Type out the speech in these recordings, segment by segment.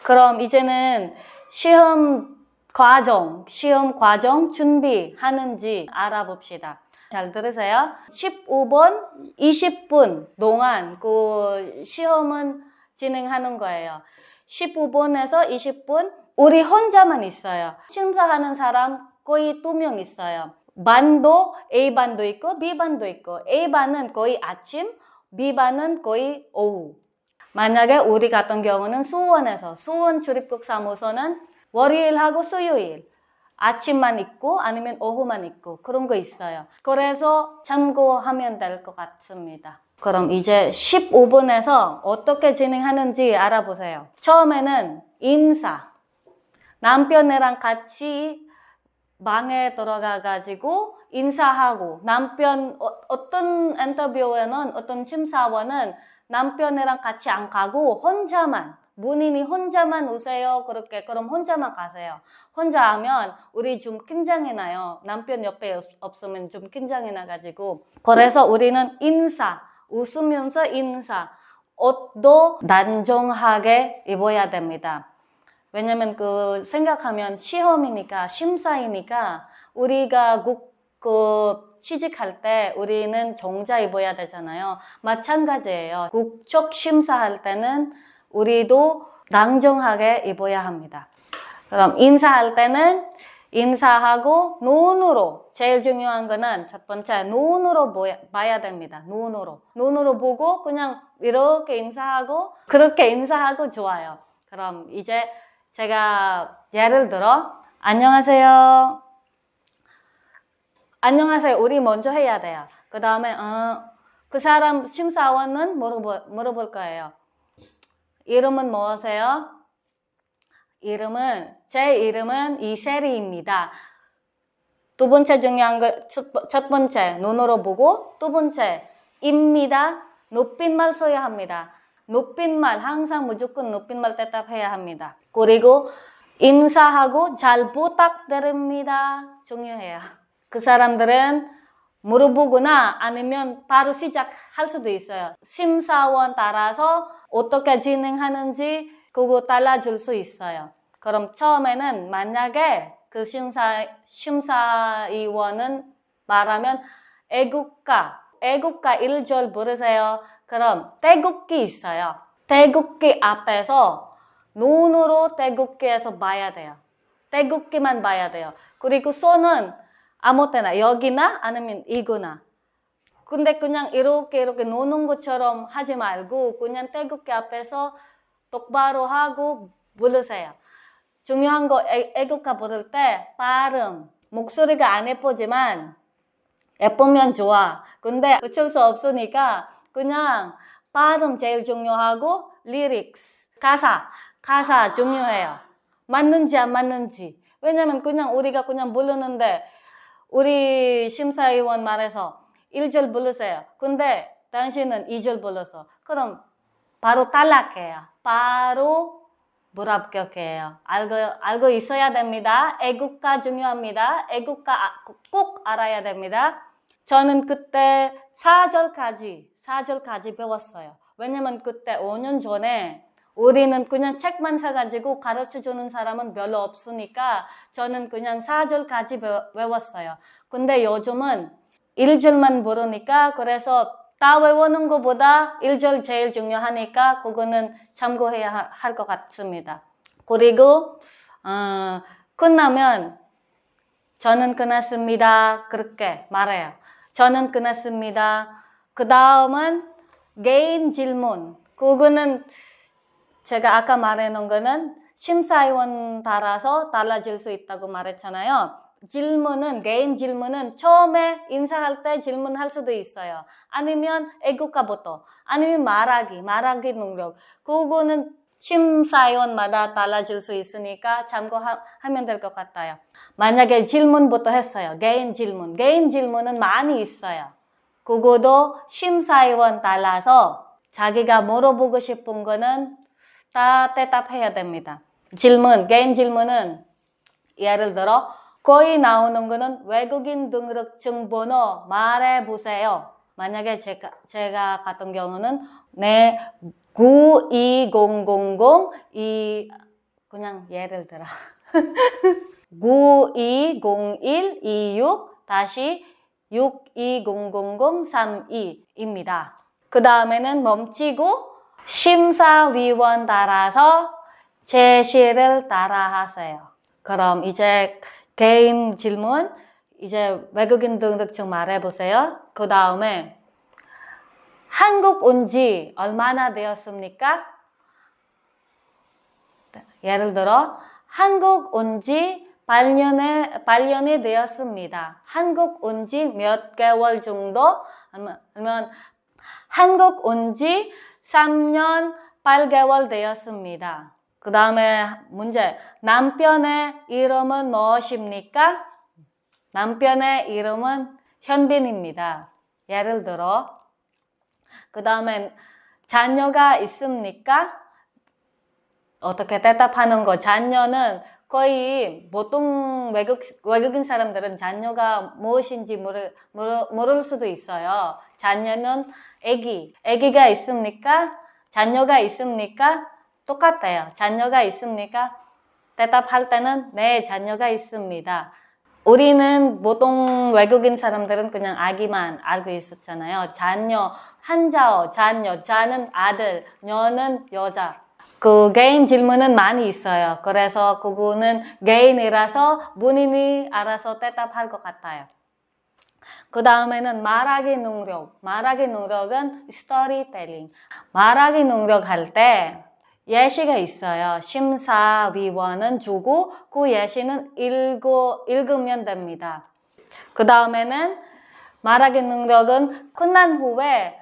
그럼 이제는 시험 과정 준비하는지 알아봅시다. 잘 들으세요. 15분, 20분 동안 그 시험은 진행하는 거예요. 15분에서 20분 우리 혼자만 있어요. 심사하는 사람 거의 2명 있어요. 반도 A반도 있고 B반도 있고 A반은 거의 아침, B반은 거의 오후. 만약에 우리 같은 경우는 수원에서 수원 출입국 사무소는 월요일하고 수요일 아침만 있고 아니면 오후만 있고 그런 거 있어요. 그래서 참고하면 될 것 같습니다. 그럼 이제 15분에서 어떻게 진행하는지 알아보세요. 처음에는 인사. 남편이랑 같이 방에 들어가가지고 인사하고 남편 어떤 인터뷰에는 어떤 심사원은 남편이랑 같이 안 가고 혼자만 본인이 혼자만 오세요. 그렇게 그럼 혼자만 가세요. 혼자 하면 우리 좀 긴장이 나요. 남편 옆에 없으면 좀 긴장이 나가지고 그래서 우리는 인사 웃으면서 인사 옷도 단정하게 입어야 됩니다. 왜냐면 그 생각하면 시험이니까 심사이니까 우리가 취직할 때 우리는 정자 입어야 되잖아요. 마찬가지예요. 국적 심사할 때는 우리도 단정하게 입어야 합니다. 그럼 인사할 때는 인사하고 눈으로 제일 중요한 거는 첫 번째 눈으로 봐야 됩니다. 눈으로 보고 그냥 이렇게 인사하고 그렇게 인사하고 좋아요. 그럼 이제 제가 예를 들어 안녕하세요. 안녕하세요. 우리 먼저 해야 돼요. 그 다음에 그 사람 심사원은 물어볼 거예요. 이름은 뭐세요? 제 이름은 이세리입니다. 두 번째 중요한 거, 첫 번째 눈으로 보고 두 번째 입니다. 높임말 써야 합니다. 높임말 항상 무조건 높임말 대답해야 합니다. 그리고 인사하고 잘 부탁드립니다. 중요해요. 그 사람들은 물어보거나 아니면 바로 시작할 수도 있어요. 심사원 따라서 어떻게 진행하는지 그거 달라질 수 있어요. 그럼 처음에는 만약에 그 심사위원은 말하면 애국가 1절 부르세요. 그럼 태극기 있어요. 태극기 앞에서 눈으로 태극기에서 봐야 돼요. 태극기만 봐야 돼요. 그리고 손은 아무 때나 여기나 아니면 이거나. 근데 그냥 이렇게 노는 것처럼 하지 말고 그냥 태극기 앞에서 똑바로 하고 부르세요. 중요한 거 애국가 부를 때 발음, 목소리가 안 예쁘지만 예쁘면 좋아. 근데 어쩔 수 없으니까 그냥 발음 제일 중요하고 리릭스, 가사 중요해요. 맞는지 안 맞는지. 왜냐면 그냥 우리가 그냥 부르는데 우리 심사위원 말해서 1절 부르세요. 근데 당신은 2절 불렀어. 그럼 바로 탈락해요. 바로 불합격해요. 알고 있어야 됩니다. 애국가 중요합니다. 애국가 꼭 알아야 됩니다. 저는 그때 4절까지 배웠어요. 왜냐면 그때 5년 전에 우리는 그냥 책만 사가지고 가르쳐주는 사람은 별로 없으니까 저는 그냥 4절까지 외웠어요. 근데 요즘은 1절만 부르니까 그래서 다 외우는 것보다 1절 제일 중요하니까 그거는 참고해야 할 것 같습니다. 그리고 끝나면 저는 끝났습니다. 그렇게 말해요. 저는 끝났습니다. 그 다음은 개인 질문. 그거는 제가 아까 말해놓은 거는 심사위원 따라서 달라질 수 있다고 말했잖아요. 개인 질문은 처음에 인사할 때 질문할 수도 있어요. 아니면 애국가부터, 아니면 말하기 능력. 그거는 심사위원마다 달라질 수 있으니까 참고하면 될 것 같아요. 만약에 질문부터 했어요. 개인 질문은 많이 있어요. 그거도 심사위원 따라서 자기가 물어보고 싶은 거는 다 대답해야 됩니다. 개인 질문은 예를 들어 거의 나오는 거는 외국인 등록증 번호 말해보세요. 만약에 제가 같은 경우는 네 92000 그냥 예를 들어 920126 다시 620032입니다. 그 다음에는 멈추고 심사위원 따라서 제시를 따라하세요. 그럼 이제 개인 질문, 이제 외국인 등록증 말해보세요. 그 다음에 한국 온 지 얼마나 되었습니까? 예를 들어 한국 온 지 8년이 되었습니다. 한국 온 지 몇 개월 정도? 아니면 한국 온 지 3년 8개월 되었습니다. 그 다음에 문제, 남편의 이름은 무엇입니까? 남편의 이름은 현빈입니다. 예를 들어. 그 다음에 자녀가 있습니까? 어떻게 대답하는 거? 자녀는 거의 보통 외국인 사람들은 자녀가 무엇인지 모를 수도 있어요. 자녀는 아기가 있습니까? 자녀가 있습니까? 똑같아요. 자녀가 있습니까? 대답할 때는 네, 자녀가 있습니다. 우리는 보통 외국인 사람들은 그냥 아기만 알고 있었잖아요. 자녀, 한자어, 자는 아들, 녀는 여자. 그 개인 질문은 많이 있어요. 그래서 그거는 개인이라서 본인이 알아서 대답할 것 같아요. 그 다음에는 말하기 능력. 말하기 능력은 스토리텔링. 말하기 능력 할 때 예시가 있어요. 심사위원은 주고 그 예시는 읽으면 됩니다. 그 다음에는 말하기 능력은 끝난 후에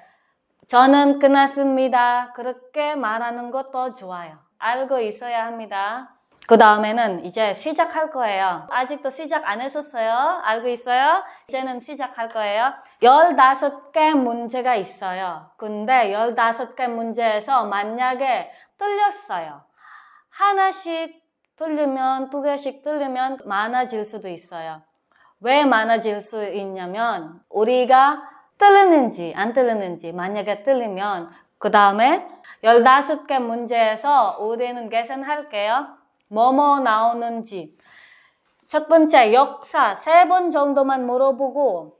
저는 끝났습니다. 그렇게 말하는 것도 좋아요. 알고 있어야 합니다. 그 다음에는 이제 시작할 거예요. 아직도 시작 안 했었어요. 알고 있어요? 이제는 시작할 거예요. 15개 문제가 있어요. 근데 15개 문제에서 만약에 틀렸어요. 하나씩 틀리면, 2개씩 틀리면 많아질 수도 있어요. 왜 많아질 수 있냐면 우리가 틀리는지 안 틀리는지 만약에 틀리면 그 다음에 15개 문제에서 우리는 계산할게요. 뭐뭐 나오는지. 첫 번째 역사 3번 정도만 물어보고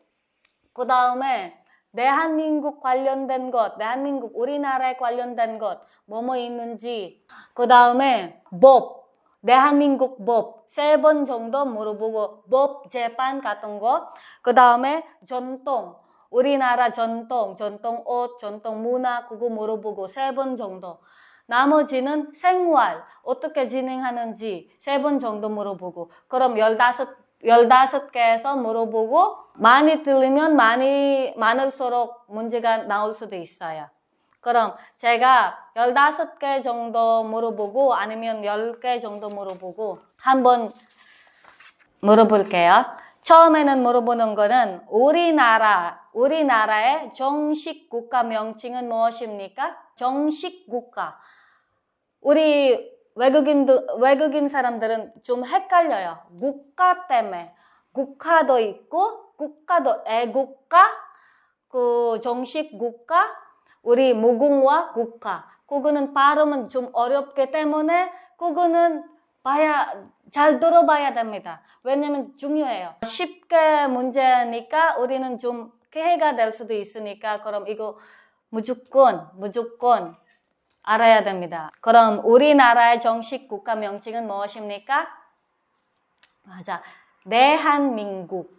그 다음에 대한민국 관련된 것, 대한민국 우리나라에 관련된 것 뭐뭐 있는지 그 다음에 법, 대한민국 법 3번 정도 물어보고 법 재판 같은 것 그 다음에 전통 우리나라 전통 옷, 전통 문화 그거 물어보고 3번 정도 나머지는 생활 어떻게 진행하는지 3번 정도 물어보고 그럼 15개에서 물어보고 많이 틀리면 많을수록 문제가 나올 수도 있어요. 그럼 제가 15개 정도 물어보고 아니면 10개 정도 물어보고 한번 물어볼게요. 처음에는 물어보는 거는 우리나라의 정식 국가 명칭은 무엇입니까? 정식 국가. 우리 외국인 사람들은 좀 헷갈려요. 국가 때문에. 국가도 있고, 애국가, 그 정식 국가, 우리 무궁화 국가. 그거는 발음은 좀 어렵기 때문에 그거는 잘 들어봐야 됩니다. 왜냐면 중요해요. 쉽게 문제니까 우리는 좀 기회가 될 수도 있으니까 그럼 이거 무조건 알아야 됩니다. 그럼 우리나라의 정식 국가 명칭은 무엇입니까? 맞아. 대한민국.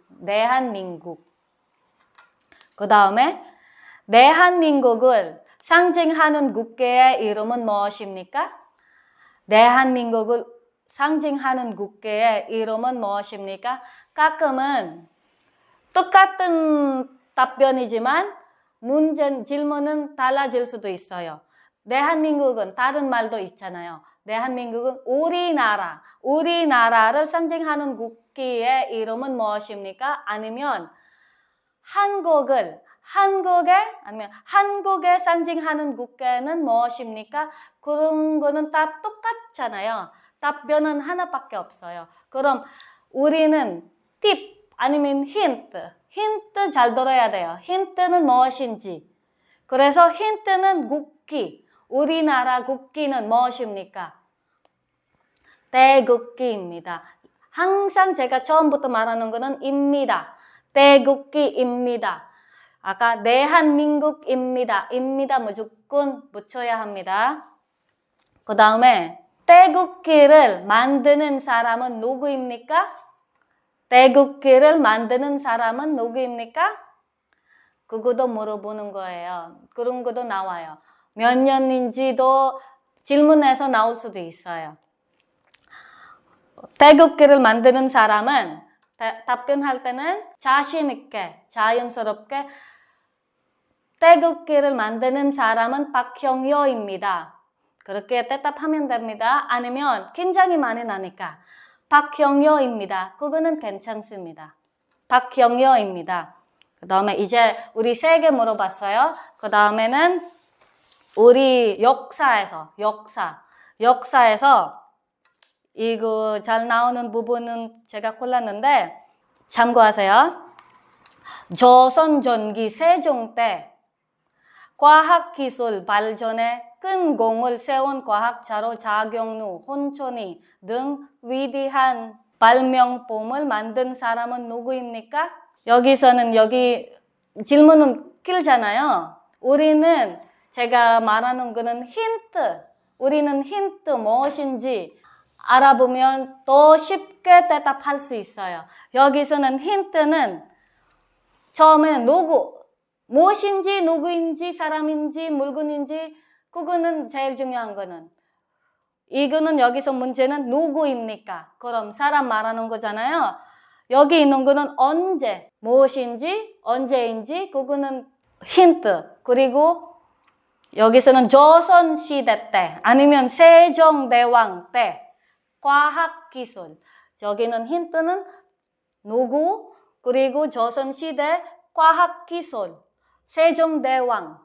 그 다음에 대한민국을 상징하는 국가의 이름은 무엇입니까? 대한민국을 상징하는 국가의 이름은 무엇입니까? 가끔은 똑같은 답변이지만 질문은 달라질 수도 있어요. 대한민국은 다른 말도 있잖아요. 대한민국은 우리나라를 상징하는 국가의 이름은 무엇입니까? 아니면 한국에 상징하는 국가는 무엇입니까? 그런 거는 다 똑같잖아요. 답변은 하나밖에 없어요. 그럼 우리는 팁 아니면 힌트 잘 들어야 돼요. 힌트는 무엇인지. 그래서 힌트는 국기. 우리나라 국기는 무엇입니까? 태극기입니다. 항상 제가 처음부터 말하는 거는 입니다. 태극기입니다. 아까 대한민국입니다. 입니다 무조건 붙여야 합니다. 그 다음에 태극기를 만드는 사람은 누구입니까? 태극기를 만드는 사람은 누구입니까? 그것도 물어보는 거예요. 그런 것도 나와요. 몇 년인지도 질문에서 나올 수도 있어요. 태극기를 만드는 사람은 답변할 때는 자신 있게, 자연스럽게 태극기를 만드는 사람은 박형효입니다. 그렇게 대답하면 됩니다. 아니면 긴장이 많이 나니까 박형효입니다. 그거는 괜찮습니다. 박형효입니다. 그 다음에 이제 우리 3개 물어봤어요. 그 다음에는 우리 역사에서 이거 잘 나오는 부분은 제가 골랐는데 참고하세요. 조선 전기 세종 때 과학기술 발전에 큰 공을 세운 과학자로 자경루, 혼천이 등 위대한 발명품을 만든 사람은 누구입니까? 여기서는 여기 질문은 길잖아요. 우리는 제가 말하는 거는 힌트. 우리는 힌트 무엇인지 알아보면 더 쉽게 대답할 수 있어요. 여기서는 힌트는 처음에는 무엇인지, 누구인지, 사람인지, 물건인지 그거는 제일 중요한 거는. 이거는 여기서 문제는 누구입니까? 그럼 사람 말하는 거잖아요. 여기 있는 거는 언제, 무엇인지, 언제인지 그거는 힌트. 그리고 여기서는 조선시대 때 아니면 세종대왕 때 과학기술. 여기는 힌트는 누구, 그리고 조선시대 과학기술, 세종대왕,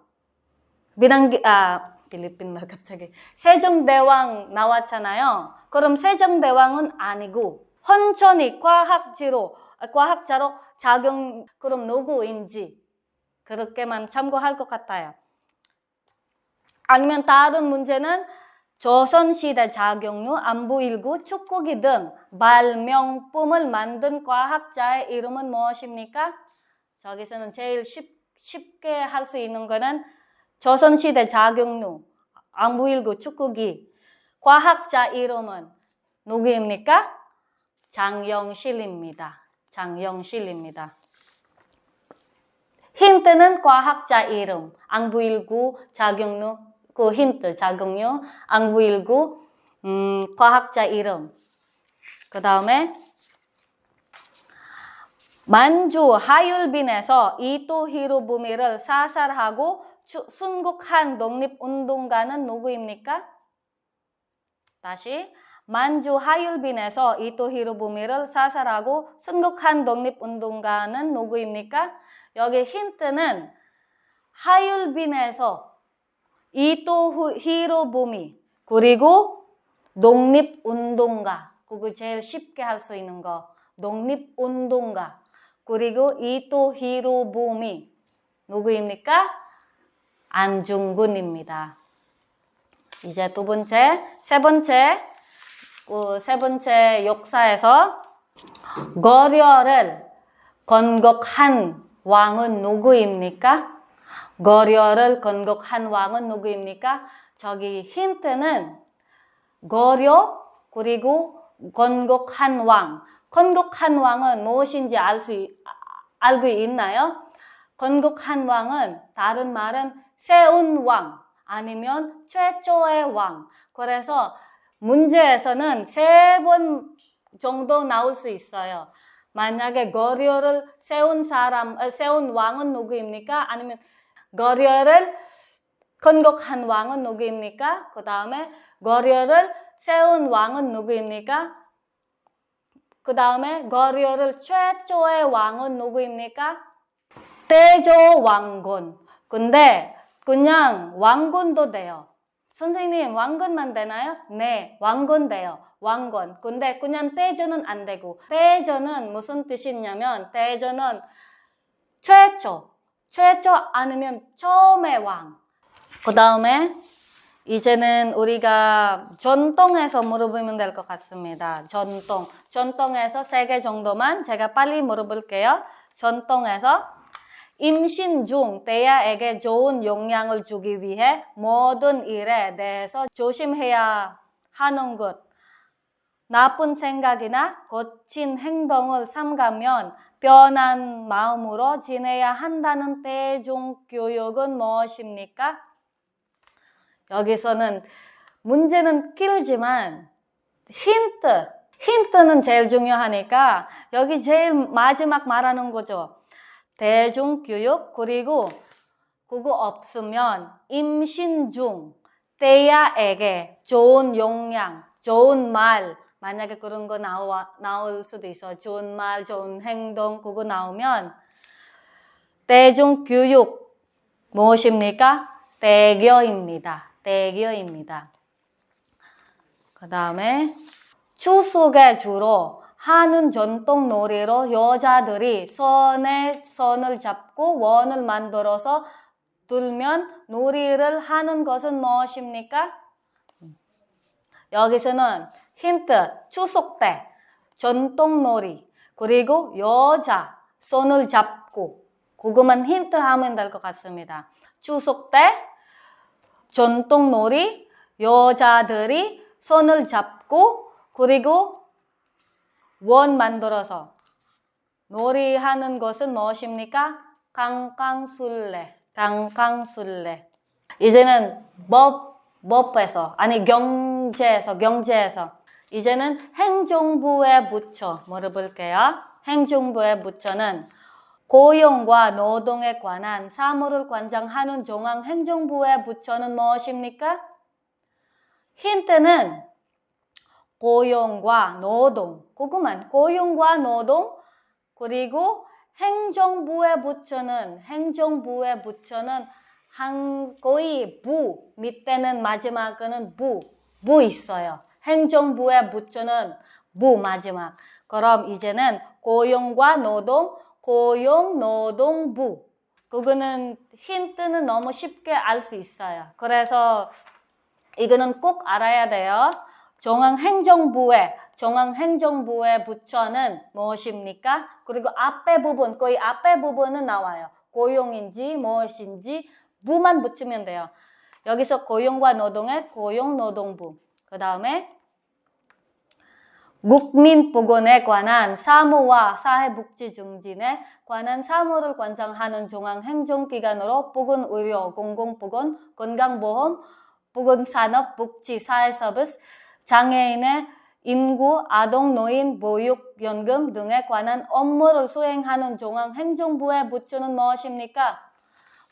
필리핀 말 갑자기. 세종대왕 나왔잖아요. 그럼 세종대왕은 아니고 혼천이 과학자로 작용, 그럼 누구인지 그렇게만 참고할 것 같아요. 아니면 다른 문제는 조선시대 자경루, 안부일구, 축구기 등 발명품을 만든 과학자의 이름은 무엇입니까? 저기서는 제일 쉽게 할 수 있는 거는 조선시대 자경루, 안부일구, 축구기. 과학자 이름은 누구입니까? 장영실입니다. 장영실입니다. 힌트는 과학자 이름, 안부일구, 자경루, 그 힌트, 자경루, 안부일구, 과학자 이름. 그 다음에 만주 하율빈에서 이토 히로부미를 사살하고 순국한 독립운동가는 누구입니까? 다시 만주 하율빈에서 이토 히로부미를 사살하고 순국한 독립운동가는 누구입니까? 여기 힌트는 하율빈에서 이토 히로부미 그리고 독립운동가. 그거 제일 쉽게 할 수 있는 거. 독립운동가. 그리고 이토 히로부미 누구입니까? 안중근입니다. 이제 세 번째 역사에서 고려를 건국한 왕은 누구입니까? 고려를 건국한 왕은 누구입니까? 저기 힌트는 고려 그리고 건국한 왕. 건국한 왕은 무엇인지 알고 있나요? 건국한 왕은 다른 말은 세운 왕 아니면 최초의 왕. 그래서 문제에서는 3번 정도 나올 수 있어요. 만약에 고려를 세운 왕은 누구입니까? 아니면 고려를 건국한 왕은 누구입니까? 그 다음에 고려를 세운 왕은 누구입니까? 그 다음에 고려를 최초의 왕은 누구입니까? 태조왕건. 근데 그냥 왕건도 돼요. 선생님 왕건만 되나요? 네, 왕건 돼요. 왕건. 근데 그냥 태조는 안 되고, 태조는 무슨 뜻이냐면 태조는 최초 아니면 처음의 왕. 그 다음에 이제는 우리가 전통에서 물어보면 될 것 같습니다. 전통에서 3개 정도만 제가 빨리 물어볼게요. 전통에서 임신 중 대야에게 좋은 영향을 주기 위해 모든 일에 대해서 조심해야 하는 것. 나쁜 생각이나 거친 행동을 삼가면 변한 마음으로 지내야 한다는 대중교육은 무엇입니까? 여기서는 문제는 길지만 힌트는 제일 중요하니까 여기 제일 마지막 말하는 거죠. 대중교육, 그리고 그거 없으면 임신 중 대야에게 좋은 영향, 좋은 말, 만약에 그런 거 나올 수도 있어. 좋은 말, 좋은 행동, 그거 나오면 대중교육 무엇입니까? 대교입니다. 그 다음에 추석에 주로 하는 전통 놀이로 여자들이 손에 손을 잡고 원을 만들어서 들면 놀이를 하는 것은 무엇입니까? 여기서는 힌트, 추석 때 전통 놀이, 그리고 여자 손을 잡고, 그것만 힌트 하면 될 것 같습니다. 추석 때 전통 놀이, 여자들이 손을 잡고, 그리고 원 만들어서 놀이하는 것은 무엇입니까? 강강술래. 이제는 법에서, 아니 경제에서 이제는 행정부의 부처 물어볼게요. 행정부의 부처는 고용과 노동에 관한 사무를 관장하는 중앙행정부의 부처는 무엇입니까? 힌트는 고용과 노동, 그것만 고용과 노동, 그리고 행정부의 부처는 거의 부, 밑에는 마지막에는 부 있어요. 행정부의 부처는 부 마지막. 그럼 이제는 고용과 노동, 고용노동부. 그거는 힌트는 너무 쉽게 알 수 있어요. 그래서 이거는 꼭 알아야 돼요. 중앙행정부의 부처는 무엇입니까? 그리고 거의 앞에 부분은 나와요. 고용인지 무엇인지 부만 붙이면 돼요. 여기서 고용과 노동의 고용노동부. 그 다음에 국민보건에 관한 사무와 사회복지 증진에 관한 사무를 관장하는 중앙행정기관으로 보건의료, 공공보건, 건강보험, 보건산업, 복지, 사회서비스, 장애인의 인구, 아동, 노인, 보육연금 등에 관한 업무를 수행하는 중앙행정부의 부처는 무엇입니까?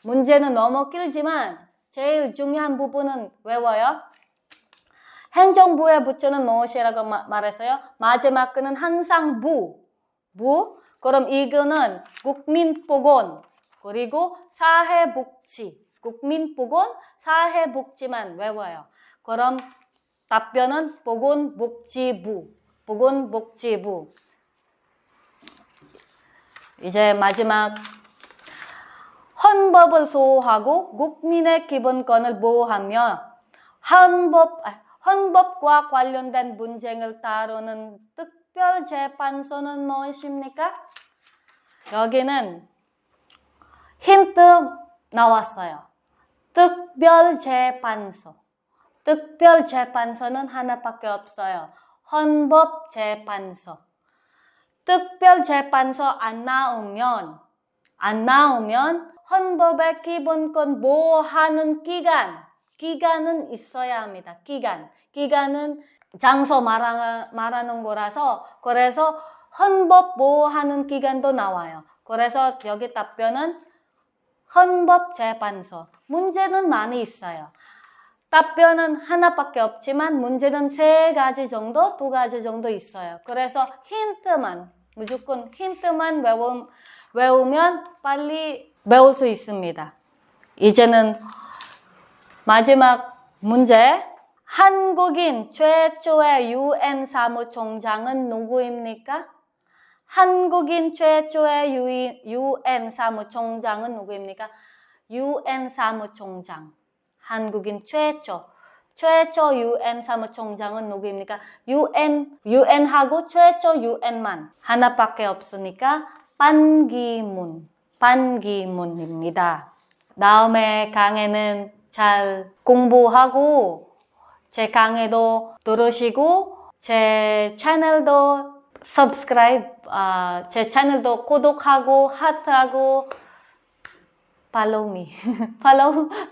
문제는 너무 길지만 제일 중요한 부분은 외워요. 행정부의 부처는 무엇이라고 말했어요? 마지막 끈은 항상 부. 그럼 이거는 국민보건, 그리고 사회복지. 국민보건, 사회복지만 외워요. 그럼 답변은 보건복지부. 이제 마지막, 헌법을 수호하고 국민의 기본권을 보호하며 헌법과 관련된 문제를 다루는 특별재판소는 무엇입니까? 여기는 힌트 나왔어요. 특별재판소는 하나밖에 없어요. 헌법재판소. 특별재판소 안 나오면 헌법의 기본권 보호하는 기간은 있어야 합니다. 기간은 장소 말하는 거라서, 그래서 헌법 보호하는 기간도 나와요. 그래서 여기 답변은 헌법재판소. 문제는 많이 있어요. 답변은 하나밖에 없지만 문제는 3가지 정도, 2가지 정도 있어요. 그래서 무조건 힌트만 외우면 빨리 배울 수 있습니다. 이제는 마지막 문제. 한국인 최초의 UN 사무총장은 누구입니까? 한국인 최초의 UN 사무총장은 누구입니까? UN 사무총장. 한국인 최초. 최초 UN 사무총장은 누구입니까? UN하고 최초 UN만 하나밖에 없으니까 반기문입니다. 다음에 강의는 잘 공부하고 제 강의도 들으시고 제 채널도 subscribe, 제 채널도 구독하고 하트하고 follow me.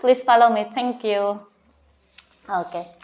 Please follow me. Thank you. Okay.